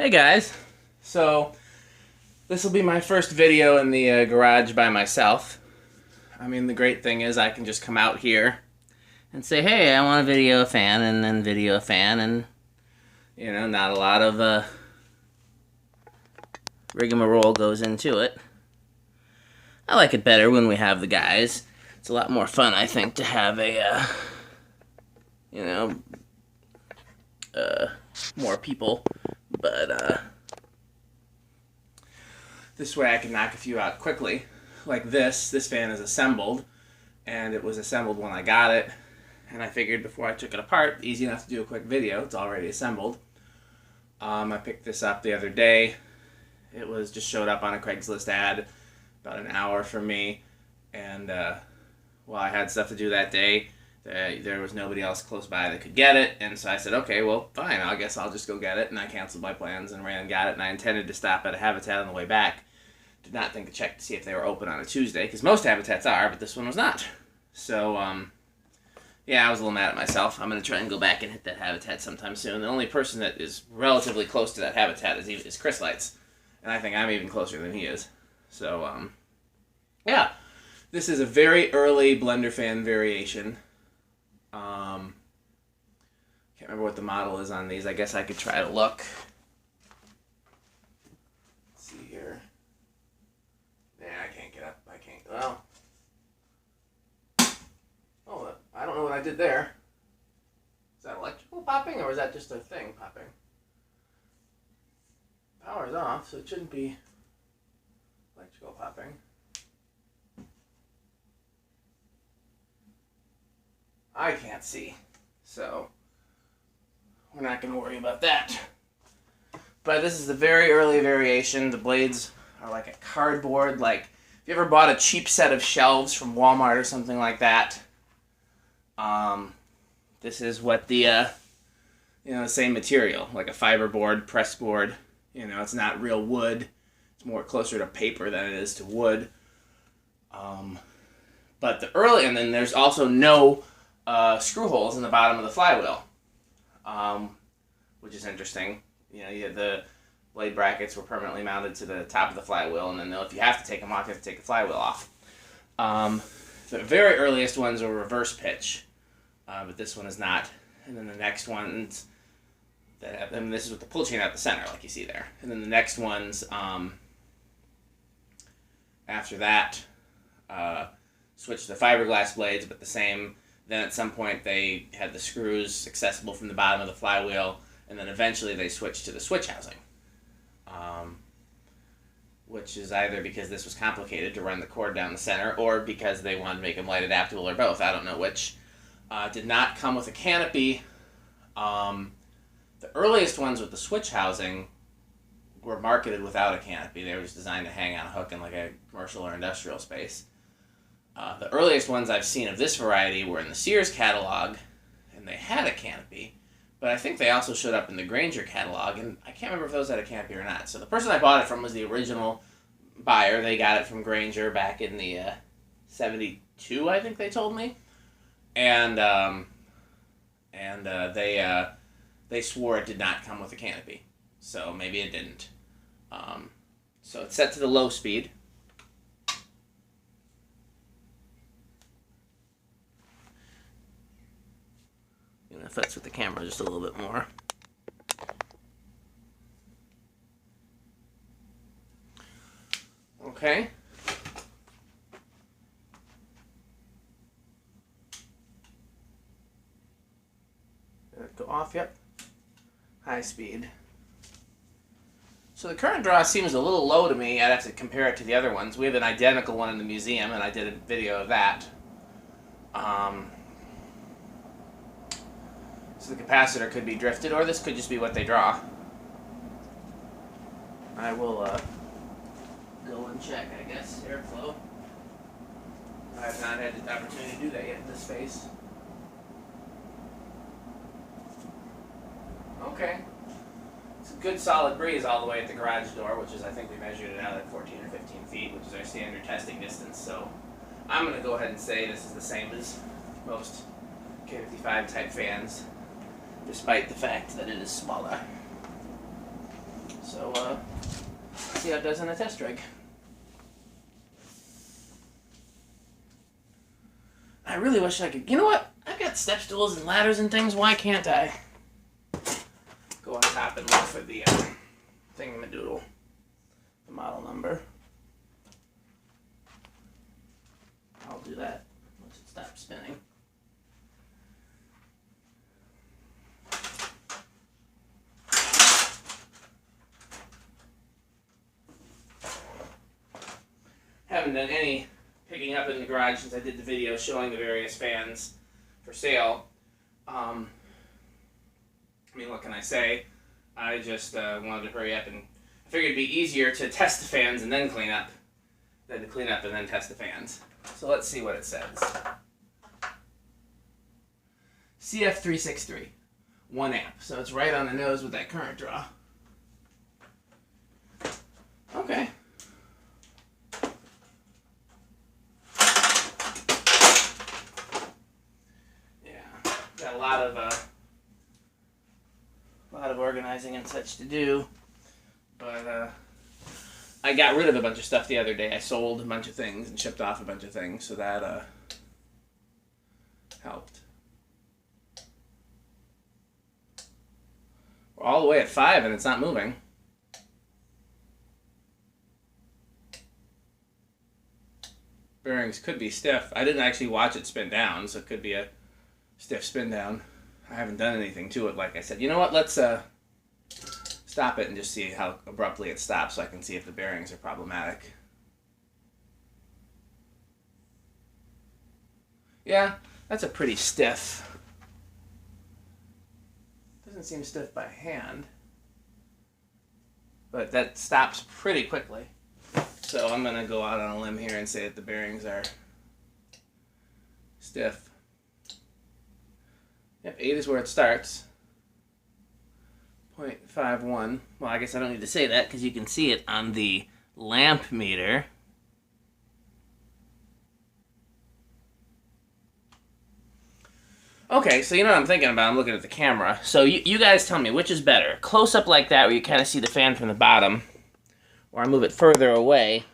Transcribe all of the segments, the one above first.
Hey guys, so this will be my first video in the garage by myself. I mean, the great thing is I can just come out here and say, hey, I want to video a fan, and then video a fan, and, you know, not a lot of rigmarole goes into it. I like it better when we have the guys. It's a lot more fun, I think, to have a, more people. But, this way I can knock a few out quickly. Like this fan is assembled, and it was assembled when I got it, and I figured before I took it apart, easy enough to do a quick video, it's already assembled. I picked this up the other day. It was just showed up on a Craigslist ad, about an hour from me, and, well, I had stuff to do that day. There was nobody else close by that could get it, and so I said, okay, well, fine, I guess I'll just go get it, and I canceled my plans and ran and got it, and I intended to stop at a Habitat on the way back. Did not think to check to see if they were open on a Tuesday, because most Habitats are, but this one was not. So, yeah, I was a little mad at myself. I'm going to try and go back and hit that Habitat sometime soon. The only person that is relatively close to that Habitat is Chris Lights, and I think I'm even closer than he is. So, yeah, this is a very early Blenderfan variation. Can't remember what the model is on these. I guess I could try to look. Let's see here. Yeah, I can't get up. I can't. Well. Oh, I don't know what I did there. Is that electrical popping, or is that just a thing popping? Power's off, so it shouldn't be electrical popping. I can't see, so we're not going to worry about that. But this is a very early variation. The blades are like a cardboard. Like, if you ever bought a cheap set of shelves from Walmart or something like that, this is what the, the same material, like a fiberboard, press board. You know, it's not real wood. It's more closer to paper than it is to wood. But the early, and then there's also no screw holes in the bottom of the flywheel, which is interesting. You know, the blade brackets were permanently mounted to the top of the flywheel, and then if you have to take them off, you have to take the flywheel off. The very earliest ones are reverse pitch, but this one is not. And then the next ones, and this is with the pull chain at the center, like you see there. And then the next ones, after that, switched to fiberglass blades, but the same. Then at some point they had the screws accessible from the bottom of the flywheel, and then eventually they switched to the switch housing, which is either because this was complicated to run the cord down the center, or because they wanted to make them light adaptable, or both. I don't know which. Did not come with a canopy. The earliest ones with the switch housing were marketed without a canopy. They were just designed to hang on a hook in like a commercial or industrial space. The earliest ones I've seen of this variety were in the Sears catalog, and they had a canopy, but I think they also showed up in the Grainger catalog, and I can't remember if those had a canopy or not. So the person I bought it from was the original buyer. They got it from Grainger back in the 72, I think they told me, and they swore it did not come with a canopy, so maybe it didn't. So it's set to the low speed. If that's with the camera just a little bit more. Okay. Did it go off? Yep. High speed. So the current draw seems a little low to me. I'd have to compare it to the other ones. We have an identical one in the museum, and I did a video of that. So the capacitor could be drifted, or this could just be what they draw. I will go and check, I guess, airflow. I have not had the opportunity to do that yet in this space. Okay. It's a good solid breeze all the way at the garage door, which is, I think we measured it out at 14 or 15 feet, which is our standard testing distance. So I'm going to go ahead and say this is the same as most K55 type fans, despite the fact that it is smaller. So, see how it does in a test rig. I really wish I could... You know what? I've got step stools and ladders and things. Why can't I go on top and look for the thingamadoodle, the model number? I'll do that once it stops spinning. Haven't done any picking up in the garage since I did the video showing the various fans for sale. I mean, what can I say? I just wanted to hurry up, and I figured it'd be easier to test the fans and then clean up than to clean up and then test the fans. So let's see what it says. CF363, 1 amp. So it's right on the nose with that current draw. Okay. Got a lot of organizing and such to do, but I got rid of a bunch of stuff the other day. I sold a bunch of things and shipped off a bunch of things, so that helped. We're all the way at 5 and it's not moving. Bearings could be stiff. I didn't actually watch it spin down, so it could be a stiff spin down. I haven't done anything to it, like I said. You know what? Let's stop it and just see how abruptly it stops so I can see if the bearings are problematic. Yeah, that's a pretty stiff. Doesn't seem stiff by hand, but that stops pretty quickly. So I'm going to go out on a limb here and say that the bearings are stiff. Yep, 8 is where it starts. 0.51. Well, I guess I don't need to say that because you can see it on the lamp meter. Okay, so you know what I'm thinking about. I'm looking at the camera. So you guys tell me, which is better? Close up like that where you kind of see the fan from the bottom, or I move it further away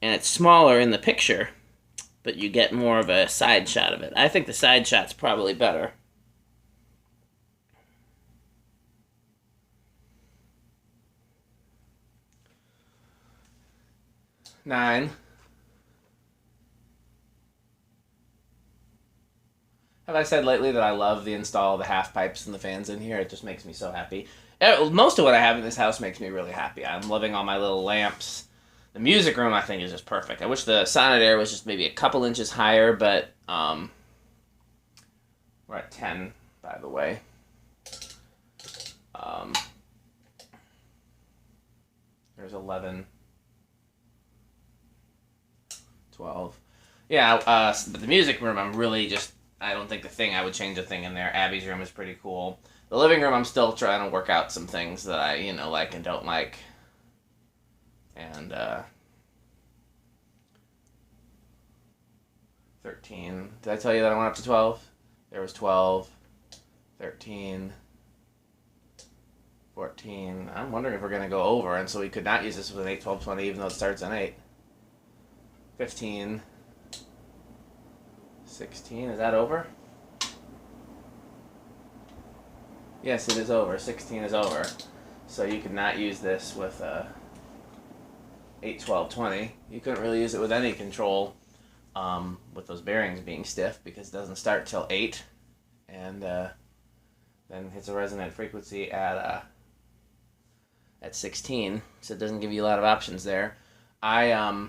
and it's smaller in the picture, but you get more of a side shot of it. I think the side shot's probably better. Nine. Have I said lately that I love the install of the half pipes and the fans in here? It just makes me so happy. Most of what I have in this house makes me really happy. I'm loving all my little lamps. The music room, I think, is just perfect. I wish the Sonodair was just maybe a couple inches higher, but we're at 10, by the way. There's 11, 12. Yeah, but the music room, I'm really just, I don't think I would change a thing in there. Abby's room is pretty cool. The living room, I'm still trying to work out some things that I, like and don't like. And 13. Did I tell you that I went up to 12? There was 12, 13, 14. I'm wondering if we're going to go over, and so we could not use this with an 8, 12, 20, even though it starts on 8. 15. 16. Is that over? Yes, it is over. 16 is over. So you could not use this with 8, 12, 20. You couldn't really use it with any control with those bearings being stiff because it doesn't start till 8 and then hits a resonant frequency at 16. So it doesn't give you a lot of options there. I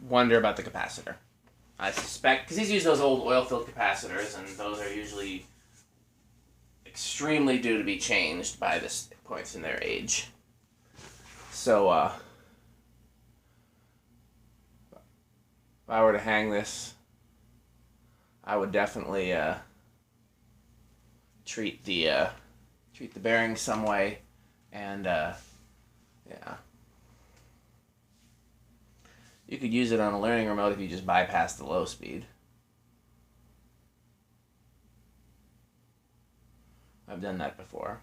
wonder about the capacitor. I suspect, because he's used those old oil-filled capacitors, and those are usually extremely due to be changed by this points in their age. So, if I were to hang this, I would definitely treat the bearings some way, and yeah. You could use it on a learning remote if you just bypass the low speed. I've done that before.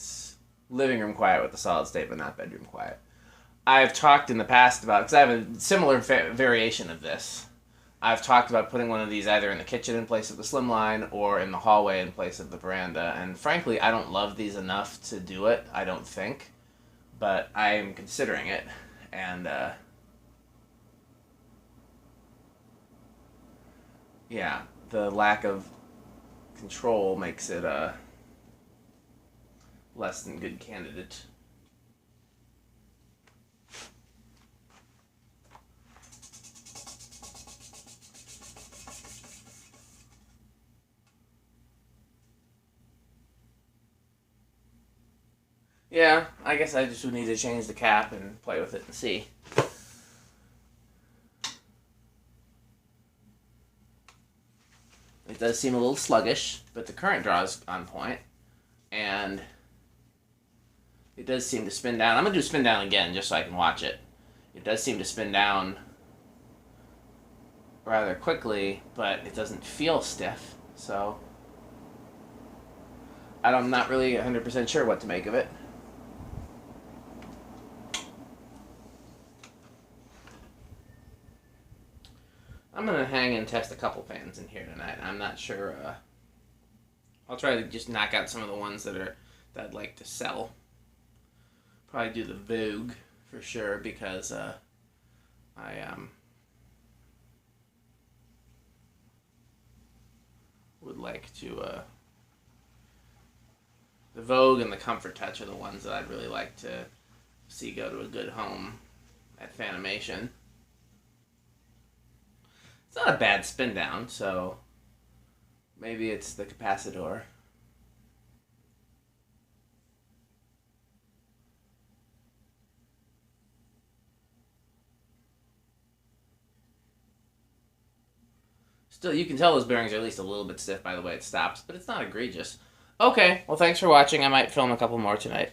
it's living room quiet with the solid state, but not bedroom quiet. I've talked in the past about, because I have a similar variation of this. I've talked about putting one of these either in the kitchen in place of the slimline or in the hallway in place of the veranda. And frankly, I don't love these enough to do it, I don't think. But I am considering it. And, yeah, the lack of control makes it a less than good candidate. Yeah, I guess I just would need to change the cap and play with it and see. It does seem a little sluggish, but the current draw is on point, and it does seem to spin down. I'm going to do spin down again just so I can watch it. It does seem to spin down rather quickly, but it doesn't feel stiff, so I'm not really 100% sure what to make of it. I'm going to hang and test a couple fans in here tonight. I'm not sure. I'll try to just knock out some of the ones that I'd like to sell. Probably do the Vogue for sure, because I would like to. The Vogue and the Comfort Touch are the ones that I'd really like to see go to a good home at Fanimation. It's not a bad spin down, so maybe it's the capacitor. Still, you can tell those bearings are at least a little bit stiff by the way it stops, but it's not egregious. Okay, well thanks for watching. I might film a couple more tonight.